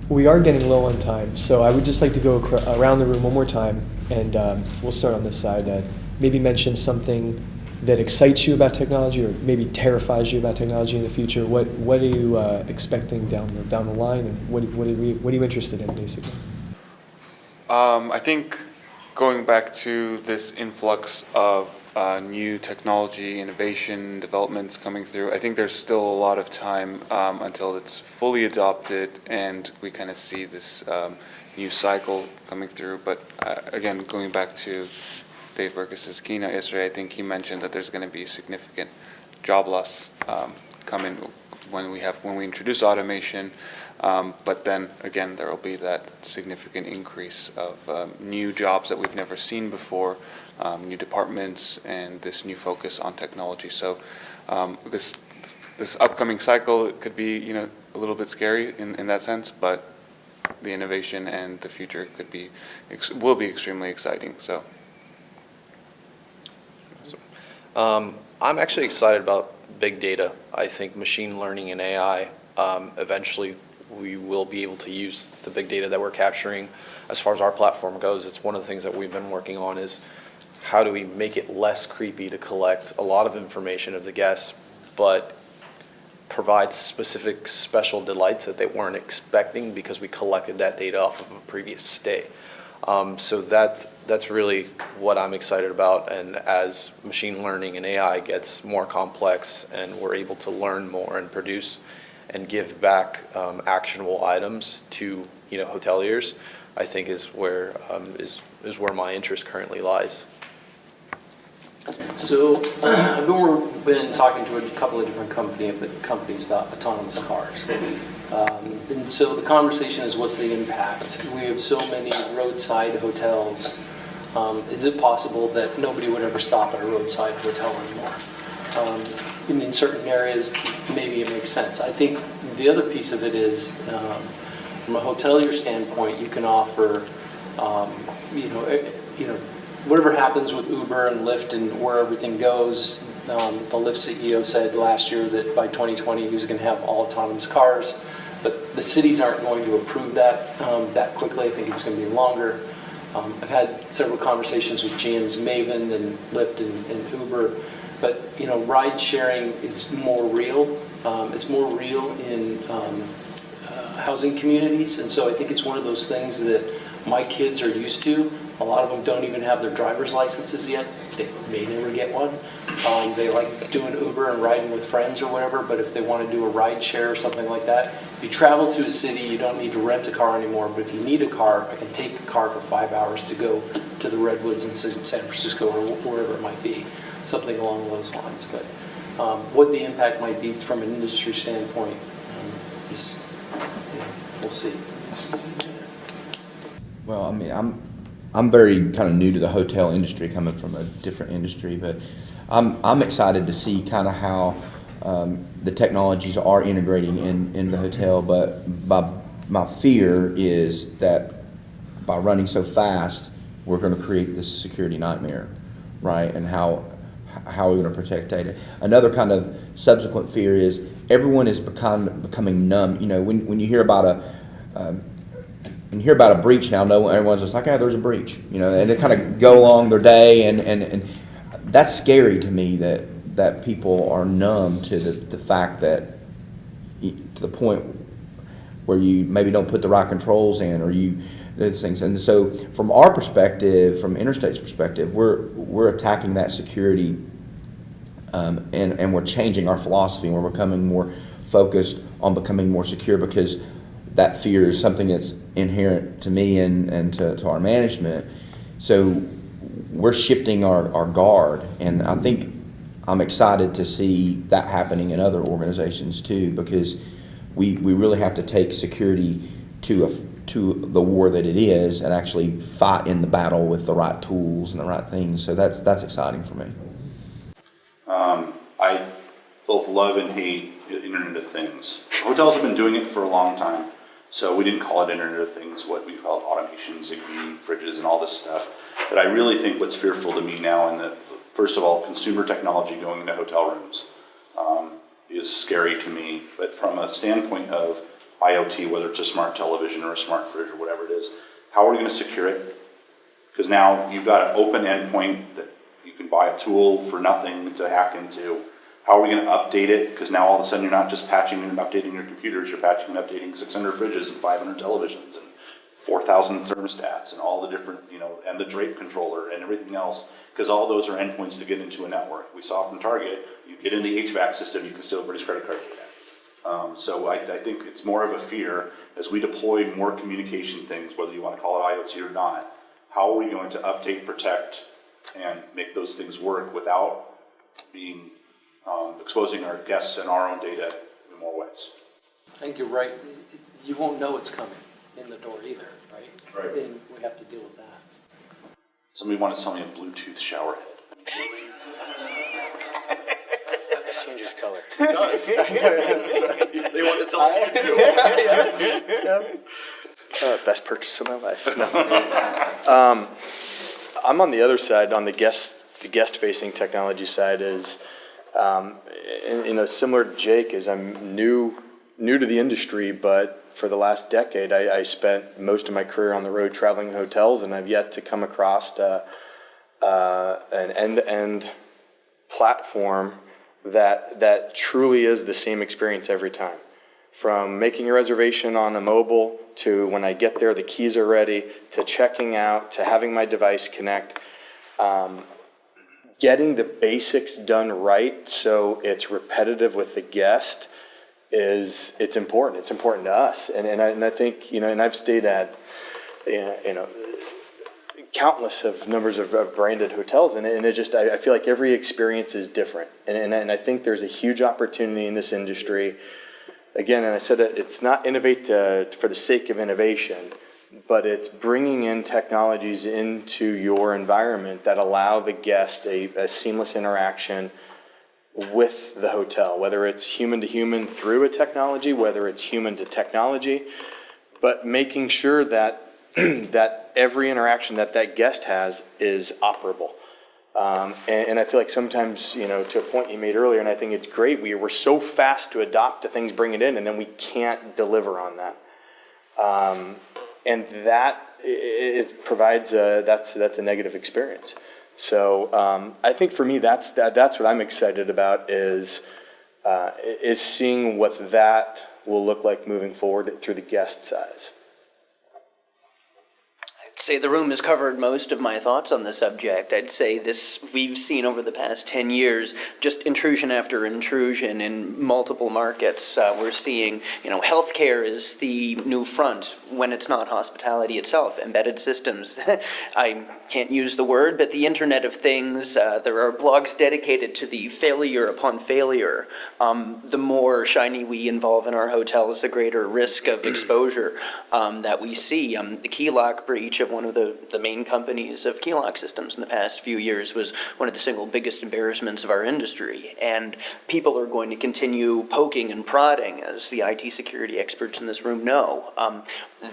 We are getting low on time, so I would just like to go around the room one more time, and we'll start on this side. Maybe mention something that excites you about technology, or maybe terrifies you about technology in the future. What are you expecting down the line, and what are you interested in, basically? I think going back to this influx of new technology, innovation, developments coming through, I think there's still a lot of time until it's fully adopted and we kind of see this new cycle coming through. But again, going back to Dave Burgess's keynote yesterday, I think he mentioned that there's going to be significant job loss coming when we introduce automation. But then again, there will be that significant increase of new jobs that we've never seen before, new departments, and this new focus on technology. So this upcoming cycle could be a little bit scary in that sense, but the innovation and the future will be extremely exciting. So. I'm actually excited about big data. I think machine learning and AI, eventually we will be able to use the big data that we're capturing. As far as our platform goes, it's one of the things that we've been working on is how do we make it less creepy to collect a lot of information of the guests, but provide specific special delights that they weren't expecting because we collected that data off of a previous stay. So that's really what I'm excited about, and as machine learning and AI gets more complex and we're able to learn more and produce and give back actionable items to hoteliers, I think is where my interest currently lies. So I've been talking to a couple of different companies about autonomous cars. And so the conversation is, what's the impact? We have so many roadside hotels. Is it possible that nobody would ever stop at a roadside hotel anymore? In certain areas, maybe it makes sense. I think the other piece of it is, from a hotelier standpoint, you can offer, whatever happens with Uber and Lyft and where everything goes. The Lyft CEO said last year that by 2020 he was going to have all autonomous cars, but the cities aren't going to approve that quickly. I think it's going to be longer. I've had several conversations with GM's Maven and Lyft and Uber, but ride sharing is more real. It's more real in housing communities, and so I think it's one of those things that my kids are used to. A lot of them don't even have their driver's licenses yet. They may never get one. They like doing Uber and riding with friends or whatever, but if they want to do a ride share or something like that, if you travel to a city, you don't need to rent a car anymore, but if you need a car, I can take a car for 5 hours to go to the Redwoods in San Francisco or wherever it might be, something along those lines. But what the impact might be from an industry standpoint is, we'll see. Well, I mean, I'm very kind of new to the hotel industry, coming from a different industry, but I'm excited to see kind of how the technologies are integrating in the hotel. But my fear is that by running so fast, we're going to create this security nightmare, right? And how are we going to protect data? Another kind of subsequent fear is everyone is becoming numb. When you hear about a breach now, everyone's just like, there's a breach, and they kind of go along their day, and that's scary to me that people are numb to the fact that, to the point where you maybe don't put the right controls in, or those things. And so from our perspective, from Interstate's perspective, we're attacking that security, and we're changing our philosophy, and we're becoming more focused on becoming more secure, because that fear is something that's inherent to me and to our management. So we're shifting our guard, and I think I'm excited to see that happening in other organizations too, because we really have to take security to the war that it is, and actually fight in the battle with the right tools and the right things. So that's exciting for me. I both love and hate the Internet of Things. Hotels have been doing it for a long time, so we didn't call it Internet of Things. What we called automation, Zigbee, fridges, and all this stuff. But I really think what's fearful to me now, and that, first of all, consumer technology going into hotel rooms is scary to me. But from a standpoint of IoT, whether it's a smart television or a smart fridge or whatever it is, how are we going to secure it? Because now you've got an open endpoint that you can buy a tool for nothing to hack into. How are we going to update it? Because now all of a sudden you're not just patching and updating your computers, you're patching and updating 600 fridges and 500 televisions and 4,000 thermostats and all the different, and the drape controller and everything else, because all those are endpoints to get into a network. We saw from Target, you get in the HVAC system, you can steal British credit card data. So I think it's more of a fear as we deploy more communication things, whether you want to call it IoT or not. How are we going to update, protect, and make those things work without being exposing our guests and our own data in more ways? I think you're right. You won't know it's coming in the door either, right? Right. And we have to deal with that. Somebody wanted to sell me a Bluetooth shower head. Changes color. It does. They want to sell it to you too. Best purchase of my life. No. I'm on the other side, on the guest-facing technology side is, similar to Jake, is I'm new to the industry, but for the last decade, I spent most of my career on the road traveling hotels, and I've yet to come across an end-to-end platform that truly is the same experience every time. From making a reservation on a mobile, to when I get there, the keys are ready, to checking out, to having my device connect. Getting the basics done right so it's repetitive with the guest it's important. It's important to us. And I think, and I've stayed at, countless of numbers of branded hotels, and it just, I feel like every experience is different. And I think there's a huge opportunity in this industry. Again, and I said it's not innovate for the sake of innovation, but it's bringing in technologies into your environment that allow the guest a seamless interaction with the hotel, whether it's human to human through a technology, whether it's human to technology, but making sure that that every interaction that guest has is operable. And I feel like sometimes, to a point you made earlier, and I think it's great, we're so fast to adopt to things, bring it in, and then we can't deliver on that. And that, it provides, that's a negative experience. So I think for me, that's what I'm excited about is seeing what that will look like moving forward through the guest's eyes. I'd say the room has covered most of my thoughts on the subject. I'd say this, we've seen over the past 10 years, just intrusion after intrusion in multiple markets. We're seeing, healthcare is the new front when it's not hospitality itself. Embedded systems, I can't use the word, but the Internet of Things, there are blogs dedicated to the failure upon failure. The more shiny we involve in our hotels, the greater risk of exposure that we see. The key lock breach of one of the main companies of key lock systems in the past few years was one of the single biggest embarrassments of our industry. And people are going to continue poking and prodding, as the IT security experts in this room know.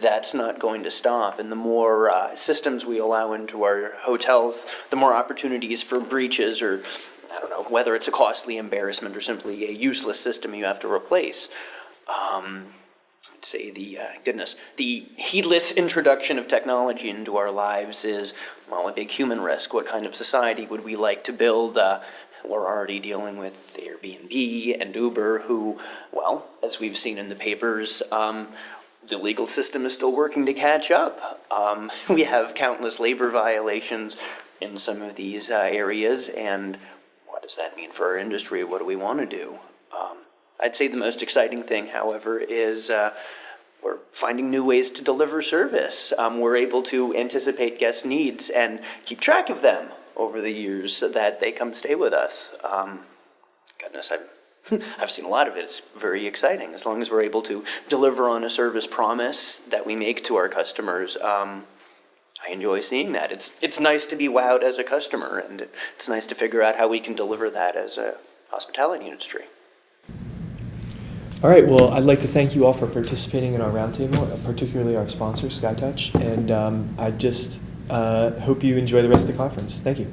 That's not going to stop. And the more systems we allow into our hotels, the more opportunities for breaches, or I don't know, whether it's a costly embarrassment or simply a useless system you have to replace. I'd say the heedless introduction of technology into our lives is, well, a big human risk. What kind of society would we like to build? We're already dealing with Airbnb and Uber, who, well, as we've seen in the papers, the legal system is still working to catch up. We have countless labor violations in some of these areas, and what does that mean for our industry? What do we want to do? I'd say the most exciting thing, however, is we're finding new ways to deliver service. We're able to anticipate guest needs and keep track of them over the years so that they come stay with us. Goodness, I've seen a lot of it. It's very exciting. As long as we're able to deliver on a service promise that we make to our customers, I enjoy seeing that. It's nice to be wowed as a customer, and it's nice to figure out how we can deliver that as a hospitality industry. All right, well, I'd like to thank you all for participating in our roundtable, particularly our sponsor, SkyTouch, and I just hope you enjoy the rest of the conference. Thank you.